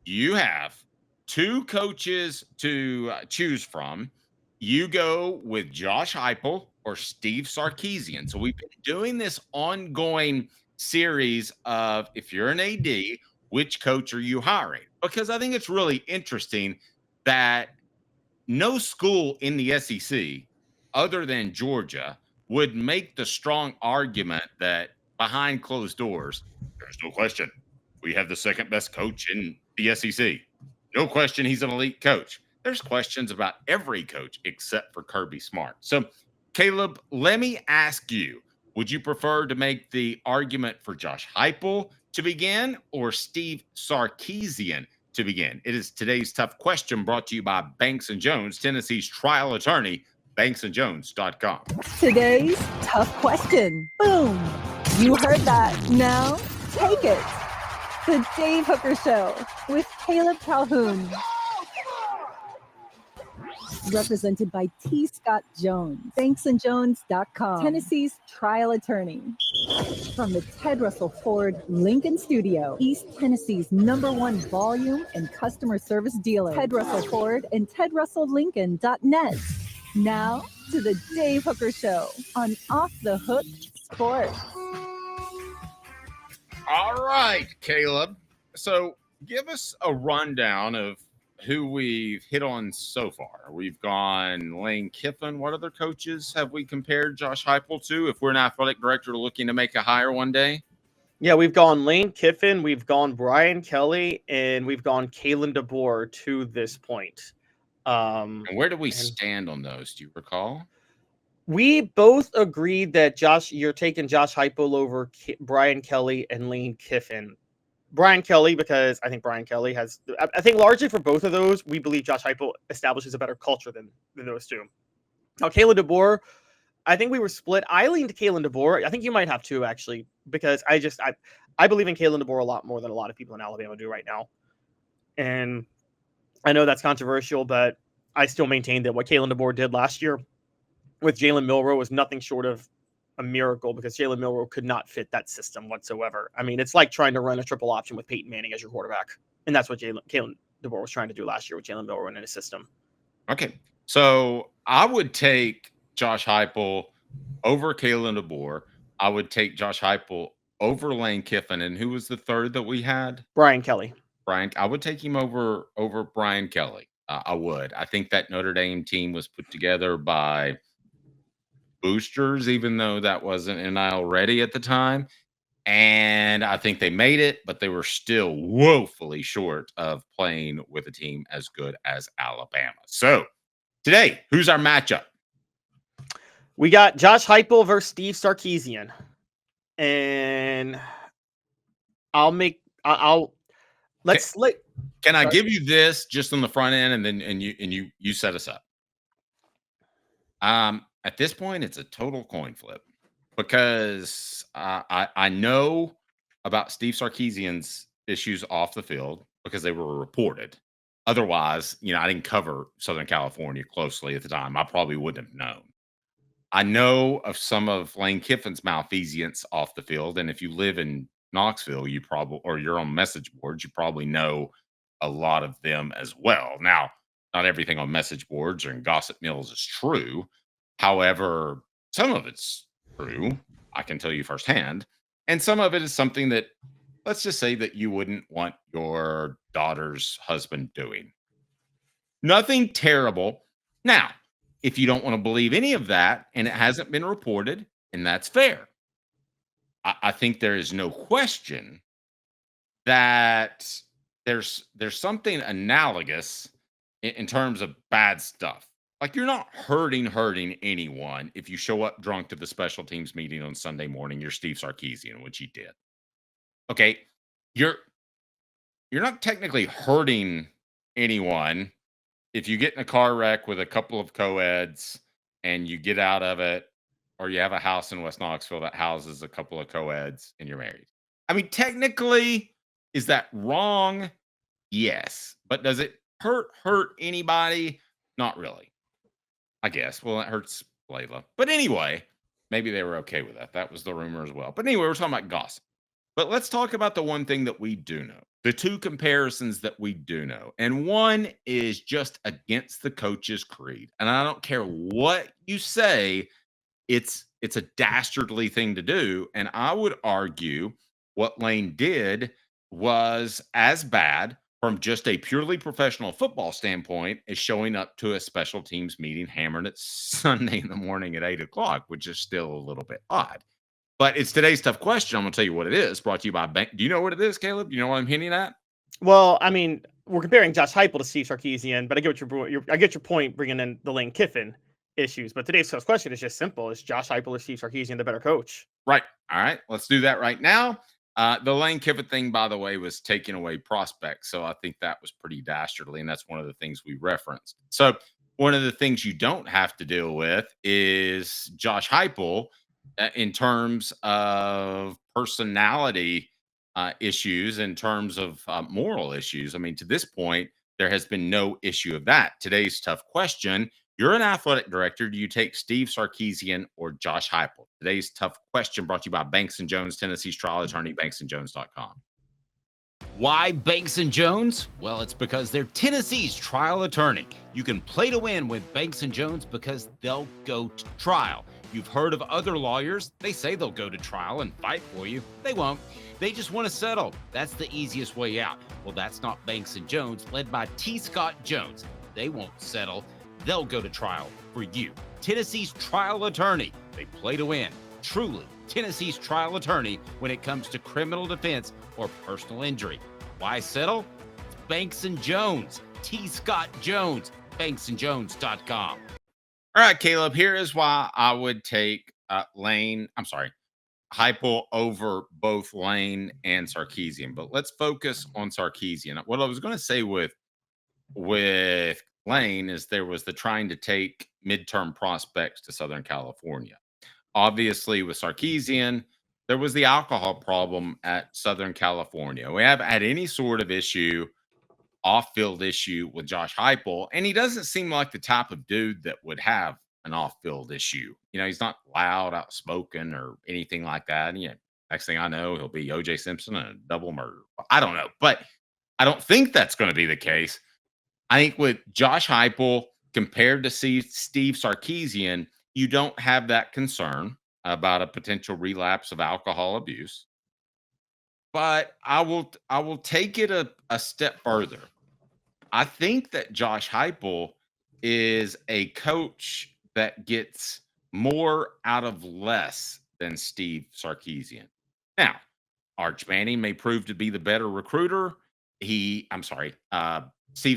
You have two coaches to choose from. You go with Josh Heupel or Steve Sarkisian. So we've been doing this ongoing series of if you're an AD, which coach are you hiring? Because I think it's really interesting that no school in the SEC other than Georgia would make the strong argument that behind closed doors, there's no question we have the second best coach in the SEC. No question he's an elite coach. There's questions about every coach except for Kirby Smart. So, Caleb, let me ask you, would you prefer to make the argument for Josh Heupel to begin or Steve Sarkisian to begin? It is today's tough question brought to you by Banks and Jones, Tennessee's trial attorney, banksandjones.com. Today's tough question. Boom. You heard that. Now take it. The Dave Hooker Show with Caleb Calhoun. Represented by T. Scott Jones, banksandjones.com, Tennessee's trial attorney. From the Ted Russell Ford Lincoln Studio, East Tennessee's #1 volume and customer service dealer, Ted Russell Ford and TedRussellLincoln.net. Now to the Dave Hooker Show on Off the Hook Sports. All right, Caleb. So give us a rundown of who we've hit on so far. We've gone Lane Kiffin. What other coaches have we compared Josh Heupel to if we're an athletic director looking to make a hire one day? Yeah, we've gone Lane Kiffin, we've gone Brian Kelly, and we've gone Kalen DeBoer to this point. And where do we stand on those? Do you recall? We both agreed that you're taking Josh Heupel over Brian Kelly and Lane Kiffin. Brian Kelly, because I think Brian Kelly has, I think largely for both of those, we believe Josh Heupel establishes a better culture than those two. Now, Kalen DeBoer, I think we were split. I leaned to Kalen DeBoer. I think you might have too, actually, because I believe in Kalen DeBoer a lot more than a lot of people in Alabama do right now. And I know that's controversial, but I still maintain that what Kalen DeBoer did last year with Jalen Milroe was nothing short of a miracle, because Jalen Milroe could not fit that system whatsoever. I mean, it's like trying to run a triple option with Peyton Manning as your quarterback. And that's what Kalen DeBoer was trying to do last year with Jalen Milroe in his system. Okay. So I would take Josh Heupel over Kalen DeBoer. I would take Josh Heupel over Lane Kiffin. And who was the third that we had? Brian Kelly. I would take him over Brian Kelly. I would. I think that Notre Dame team was put together by boosters, even though that wasn't NIL ready at the time. And I think they made it, but they were still woefully short of playing with a team as good as Alabama. So today, who's our matchup? We got Josh Heupel versus Steve Sarkisian. And Can I give you this just on the front end, and you set us up? At this point, it's a total coin flip, because I know about Steve Sarkisian's issues off the field because they were reported. Otherwise, I didn't cover Southern California closely at the time. I probably wouldn't have known. I know of some of Lane Kiffin's malfeasance off the field, and if you live in Knoxville, or you're on message boards, you probably know a lot of them as well. Now, not everything on message boards or in gossip mills is true. However, some of it's true, I can tell you firsthand, and some of it is something that, let's just say, that you wouldn't want your daughter's husband doing. Nothing terrible. Now, if you don't want to believe any of that and it hasn't been reported, and that's fair, I think there is no question that there's something analogous in terms of bad stuff. Like, you're not hurting anyone if you show up drunk to the special teams meeting on Sunday morning. You're Steve Sarkisian, which he did. Okay, you're not technically hurting anyone if you get in a car wreck with a couple of co-eds and you get out of it, or you have a house in West Knoxville that houses a couple of co-eds and you're married. I mean, technically, is that wrong? Yes. But does it hurt anybody? Not really, I guess. Well, it hurts Layla. But anyway, maybe they were okay with that. That was the rumor as well. But anyway, we're talking about gossip. But let's talk about the one thing that we do know. the two comparisons that we do know, and one is just against the coach's creed. And I don't care what you say, it's a dastardly thing to do. And I would argue what Lane did was as bad from just a purely professional football standpoint as showing up to a special teams meeting hammered at Sunday in the morning at 8 o'clock, which is still a little bit odd. But it's today's tough question. I'm going to tell you what it is. Brought to you by Bank. Do you know what it is, Caleb? Do you know what I'm hinting at? Well, I mean, we're comparing Josh Heupel to Steve Sarkisian, but I get your point bringing in the Lane Kiffin issues. But today's tough question is just simple: is Josh Heupel or Steve Sarkisian the better coach? Right. All right. Let's do that right now. The Lane Kiffin thing, by the way, was taking away prospects. So I think that was pretty dastardly. And that's one of the things we referenced. So one of the things you don't have to deal with is Josh Heupel in terms of personality issues, in terms of moral issues. I mean, to this point, there has been no issue of that. Today's tough question: you're an athletic director. Do you take Steve Sarkisian or Josh Heupel? Today's tough question brought to you by Banks & Jones, Tennessee's trial attorney, banksandjones.com. Why Banks & Jones? Well, it's because they're Tennessee's trial attorney. You can play to win with Banks & Jones because they'll go to trial. You've heard of other lawyers. They say they'll go to trial and fight for you. They won't. They just want to settle. That's the easiest way out. Well, that's not Banks & Jones, led by T. Scott Jones. They won't settle. They'll go to trial for you. Tennessee's trial attorney. They play to win. Truly, Tennessee's trial attorney when it comes to criminal defense or personal injury. Why settle? It's Banks & Jones. T. Scott Jones. banksandjones.com. All right, Caleb, here is why I would take Heupel over both Lane and Sarkisian. But let's focus on Sarkisian. What I was going to say with Lane is there was the trying to take midterm prospects to Southern California. Obviously, with Sarkisian, there was the alcohol problem at Southern California. We haven't had any sort of issue, off-field issue with Josh Heupel, and he doesn't seem like the type of dude that would have an off-field issue. You know, he's not loud, outspoken, or anything like that. And yeah, next thing I know, he'll be O.J. Simpson and a double murder. I don't know, but I don't think that's going to be the case. I think with Josh Heupel compared to Steve Sarkisian, you don't have that concern about a potential relapse of alcohol abuse. But I will take it a step further. I think that Josh Heupel is a coach that gets more out of less than Steve Sarkisian. Now, Arch Manning may prove to be the better recruiter. Steve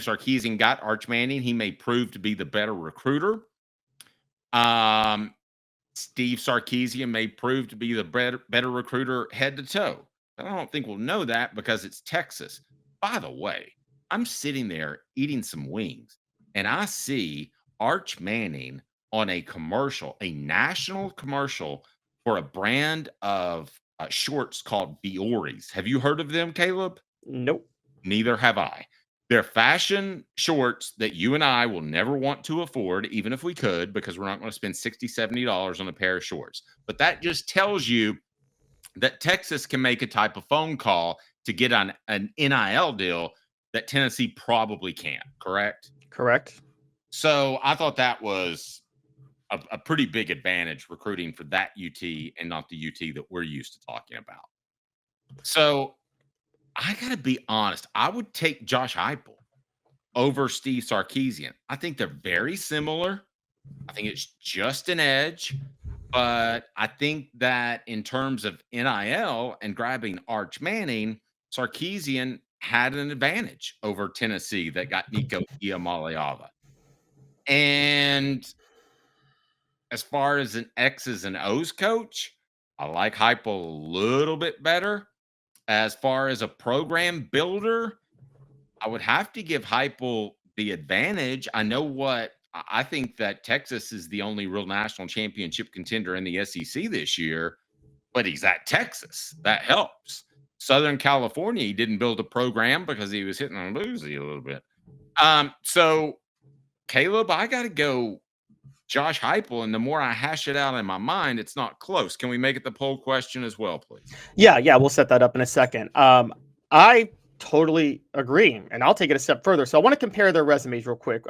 Sarkisian got Arch Manning. He may prove to be the better recruiter. Steve Sarkisian may prove to be the better recruiter head to toe. I don't think we'll know that because it's Texas. By the way, I'm sitting there eating some wings, and I see Arch Manning on a commercial, a national commercial for a brand of shorts called Bioris. Have you heard of them, Caleb? Nope. Neither have I. They're fashion shorts that you and I will never want to afford, even if we could, because we're not going to spend $60, $70 on a pair of shorts. But that just tells you that Texas can make a type of phone call to get on an NIL deal that Tennessee probably can't, correct? Correct. So I thought that was a pretty big advantage recruiting for that UT and not the UT that we're used to talking about. So I got to be honest. I would take Josh Heupel over Steve Sarkisian. I think they're very similar. I think it's just an edge. But I think that in terms of NIL and grabbing Arch Manning, Sarkisian had an advantage over Tennessee that got Nico Iamaleava. And as far as an X's and O's coach, I like Heupel a little bit better. As far as a program builder, I would have to give Heupel the advantage. I think that Texas is the only real national championship contender in the SEC this year, but he's at Texas. That helps. Southern California, he didn't build a program because he was hitting on boozy a little bit. So, Caleb, I got to go Josh Heupel, and the more I hash it out in my mind, it's not close. Can we make it the poll question as well, please? Yeah, we'll set that up in a second. I Totally agree. And I'll take it a step further. So I want to compare their resumes real quick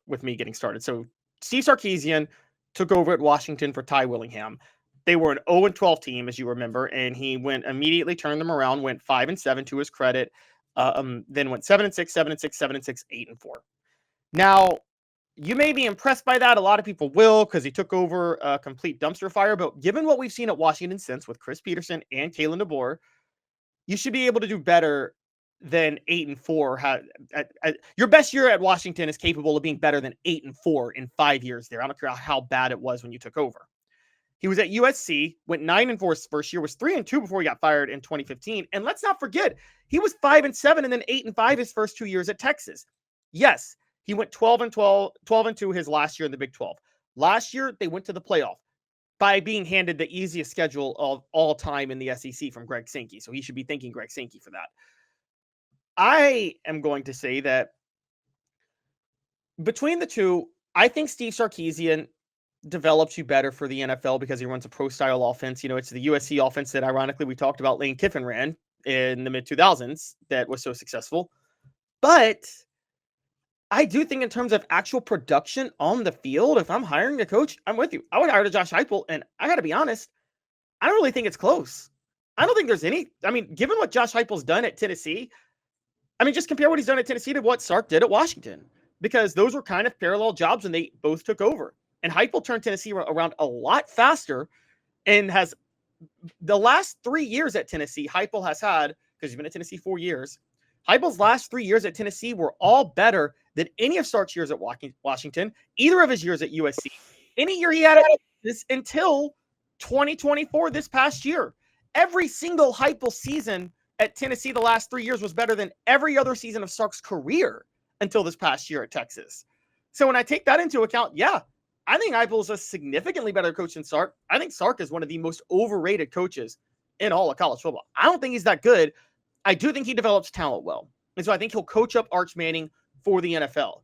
with me getting started. So Steve Sarkisian took over at Washington for Ty Willingham. They were an 0-12 team, as you remember, and he immediately turned them around, went 5-7 to his credit, then went 7-6, 7-6, 7-6, 8-4. Now, you may be impressed by that. A lot of people will, because he took over a complete dumpster fire. But given what we've seen at Washington since with Chris Peterson and Kalen DeBoer, you should be able to do better than 8-4. Your best year at Washington is capable of being better than 8-4 in 5 years there. I don't care how bad it was when you took over. He was at USC, went 9-4 his first year, was 3-2 before he got fired in 2015. And let's not forget, he was 5-7 and then 8-5 his first 2 years at Texas. Yes, he went 12-2 his last year in the Big 12. Last year, they went to the playoff by being handed the easiest schedule of all time in the SEC from Greg Sankey. So he should be thanking Greg Sankey for that. I am going to say that between the two, I think Steve Sarkisian develops you better for the NFL because he runs a pro-style offense. You know, it's the USC offense that, ironically, we talked about Lane Kiffin ran in the mid-2000s that was so successful. But I do think in terms of actual production on the field, if I'm hiring a coach, I'm with you. I would hire Josh Heupel, and I got to be honest, I don't really think it's close. I don't think there's any. I mean, given what Josh Heupel's done at Tennessee, I mean, just compare what he's done at Tennessee to what Sark did at Washington, because those were kind of parallel jobs when they both took over. And Heupel turned Tennessee around a lot faster and has the last 3 years at Tennessee, Heupel has had, because he's been at Tennessee 4 years, Heupel's last 3 years at Tennessee were all better than any of Sark's years at Washington, either of his years at USC, any year he had at this until 2024, this past year. Every single Heupel season at Tennessee the last 3 years was better than every other season of Sark's career until this past year at Texas. So when I take that into account, yeah, I think Heupel is a significantly better coach than Sark. I think Sark is one of the most overrated coaches in all of college football. I don't think he's that good. I do think he develops talent well. And so I think he'll coach up Arch Manning for the NFL.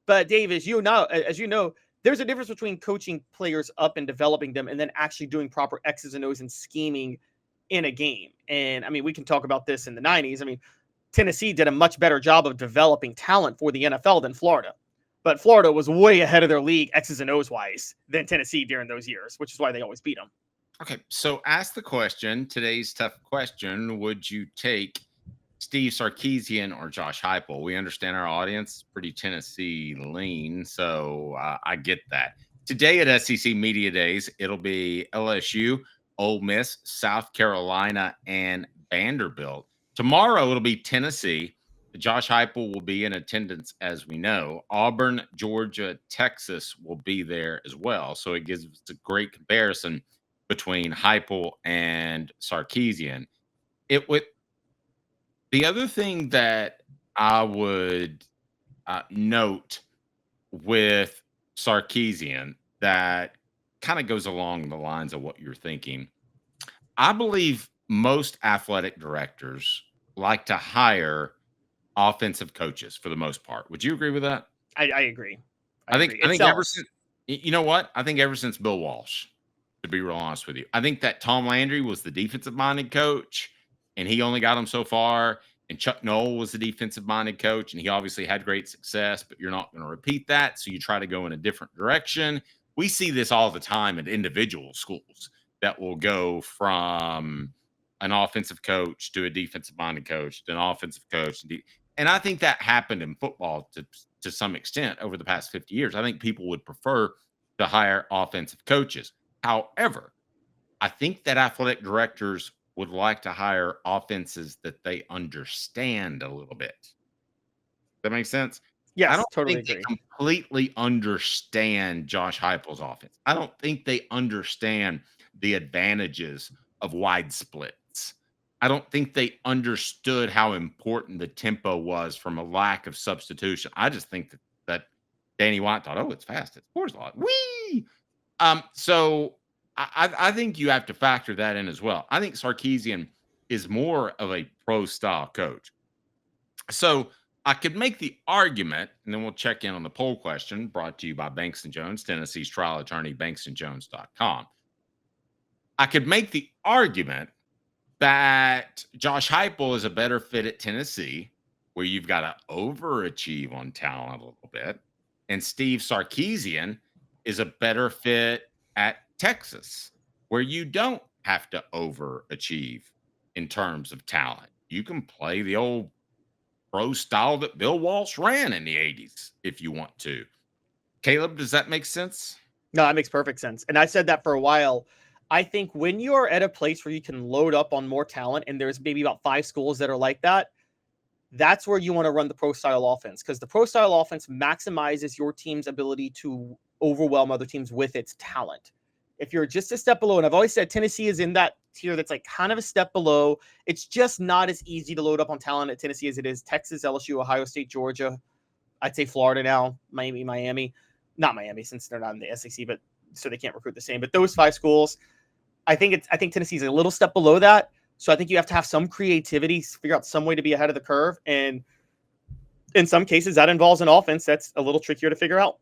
But Dave, as you know, there's a difference between coaching players up and developing them and then actually doing proper X's and O's and scheming in a game. And I mean, we can talk about this in the 90s. I mean, Tennessee did a much better job of developing talent for the NFL than Florida. But Florida was way ahead of their league X's and O's wise than Tennessee during those years, which is why they always beat them. Okay, so ask the question, today's tough question, would you take Steve Sarkisian or Josh Heupel? We understand our audience is pretty Tennessee lean, so I get that. Today at SEC Media Days, it'll be LSU, Ole Miss, South Carolina, and Vanderbilt. Tomorrow, it'll be Tennessee. Josh Heupel will be in attendance, as we know. Auburn, Georgia, Texas will be there as well. So it gives us a great comparison between Heupel and Sarkisian. The other thing that I would note with Sarkisian that kind of goes along the lines of what you're thinking, I believe most athletic directors like to hire offensive coaches for the most part. Would you agree with that? I agree. I think ever since, you know what? I think ever since Bill Walsh, to be real honest with you, I think that Tom Landry was the defensive minded coach and he only got him so far. And Chuck Noll was the defensive minded coach and he obviously had great success, but you're not going to repeat that. So you try to go in a different direction. We see this all the time at individual schools that will go from an offensive coach to a defensive minded coach to an offensive coach. And I think that happened in football to some extent over the past 50 years. I think people would prefer to hire offensive coaches. However, I think that athletic directors would like to hire offenses that they understand a little bit. Does that make sense? Yes, I don't totally think agree. they completely understand Josh Heupel's offense. I don't think they understand the advantages of wide splits. I don't think they understood how important the tempo was from a lack of substitution. I just think that Danny White thought, oh, it's fast. It scores a lot. Whee! So I think you have to factor that in as well. I think Sarkisian is more of a pro-style coach. So I could make the argument, and then we'll check in on the poll question brought to you by Banks & Jones, Tennessee's trial attorney, banksandjones.com. I could make the argument that Josh Heupel is a better fit at Tennessee, where you've got to overachieve on talent a little bit, and Steve Sarkisian is a better fit at Texas, where you don't have to overachieve in terms of talent. You can play the old pro style that Bill Walsh ran in the 80s if you want to. Caleb, does that make sense? No, that makes perfect sense. And I said that for a while. I think when you are at a place where you can load up on more talent, and there's maybe about 5 schools that are like that, that's where you want to run the pro style offense, because the pro style offense maximizes your team's ability to overwhelm other teams with its talent. If you're just a step below, and I've always said Tennessee is in that tier that's like kind of a step below, it's just not as easy to load up on talent at Tennessee as it is Texas, LSU, Ohio State, Georgia. I'd say Florida now, Miami. Not Miami since they're not in the SEC, but so they can't recruit the same. But those 5 schools, I think Tennessee's a little step below that. So I think you have to have some creativity, figure out some way to be ahead of the curve. And in some cases, that involves an offense that's a little trickier to figure out.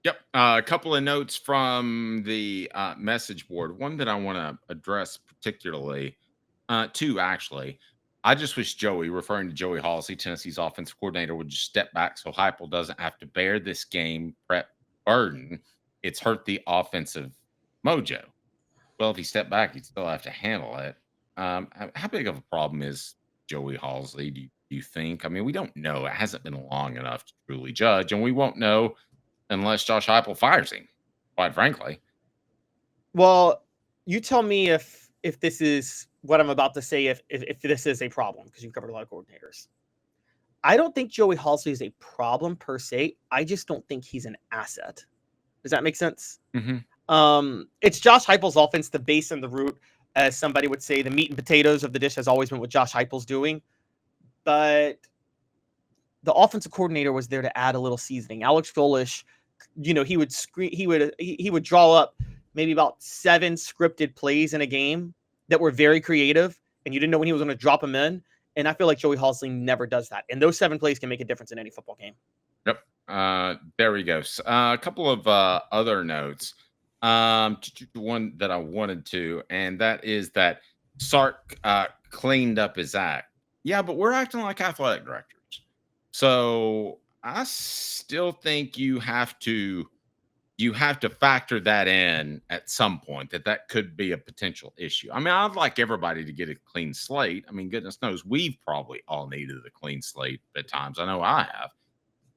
Yep. A couple of notes from the message board. One that I want to address particularly, 2 actually. I just wish Joey, referring to Joey Halsey, Tennessee's offensive coordinator, would just step back so Heupel doesn't have to bear this game prep burden. It's hurt the offensive mojo. Well, if he stepped back, he'd still have to handle it. How big of a problem is Joey Halsey, do you think? I mean, we don't know. It hasn't been long enough to truly judge, and we won't know unless Josh Heupel fires him, quite frankly. Well, you tell me if this is what I'm about to say, if this is a problem, because you've covered a lot of coordinators. I don't think Joey Halsey is a problem per se. I just don't think he's an asset. Does that make sense? Mm-hmm. It's Josh Heupel's offense, the base and the root, as somebody would say. The meat and potatoes of the dish has always been what Josh Heupel's doing. But the offensive coordinator was there to add a little seasoning. Alex Golish, he would draw up maybe about 7 scripted plays in a game that were very creative, and you didn't know when he was going to drop them in. And I feel like Joey Halsey never does that. And those 7 plays can make a difference in any football game. Yep. There we go. A couple of other notes. One that I wanted to, and that is that Sark cleaned up his act. Yeah, but we're acting like athletic directors. So I still think you have to factor that in at some point, that could be a potential issue. I mean, I'd like everybody to get a clean slate. I mean, goodness knows we've probably all needed a clean slate at times. I know I have.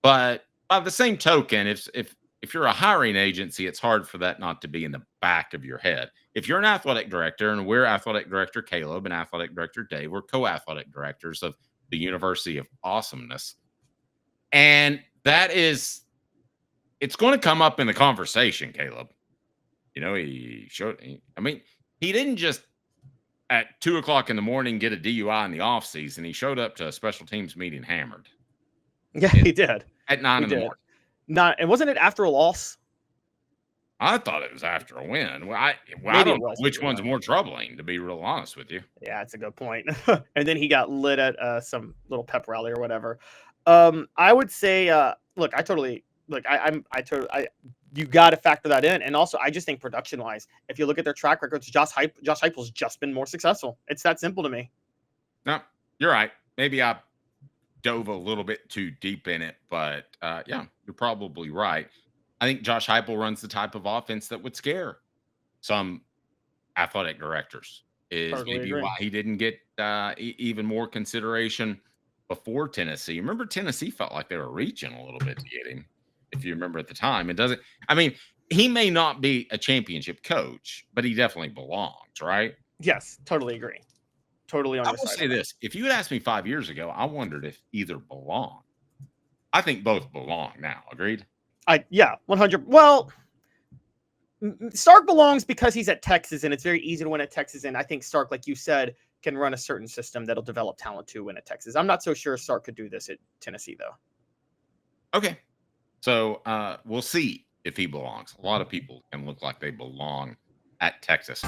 But by the same token, if you're a hiring agency, it's hard for that not to be in the back of your head. If you're an athletic director, and we're athletic director Caleb and athletic director Dave, we're co-athletic directors of the University of Awesomeness. And it's going to come up in the conversation, Caleb. He didn't just at 2:00 in the morning get a DUI in the offseason. He showed up to a special teams meeting hammered. Yeah, he did. At 9 in the morning. And wasn't it after a loss? I thought it was after a win. I don't know which one's more troubling, to be real honest with you. Yeah, that's a good point. And then he got lit at some little pep rally or whatever. I would say, look, you got to factor that in. And also, I just think production-wise, if you look at their track records, Josh Heupel's just been more successful. It's that simple to me. No, you're right. Maybe I dove a little bit too deep in it, but yeah, you're probably right. I think Josh Heupel runs the type of offense that would scare some athletic directors. Is Totally maybe agree. why he didn't get even more consideration before Tennessee. Remember, Tennessee felt like they were reaching a little bit to get him. If you remember at the time, he may not be a championship coach, but he definitely belongs, right? Yes, totally agree. Totally on I your will side say on that. this. If you had asked me 5 years ago, I wondered if either belong. I think both belong now. Agreed? 100. Well, Stark belongs because he's at Texas, and it's very easy to win at Texas. And I think Stark, like you said, can run a certain system that'll develop talent to win at Texas. I'm not so sure Stark could do this at Tennessee, though. Okay. So we'll see if he belongs. A lot of people can look like they belong at Texas.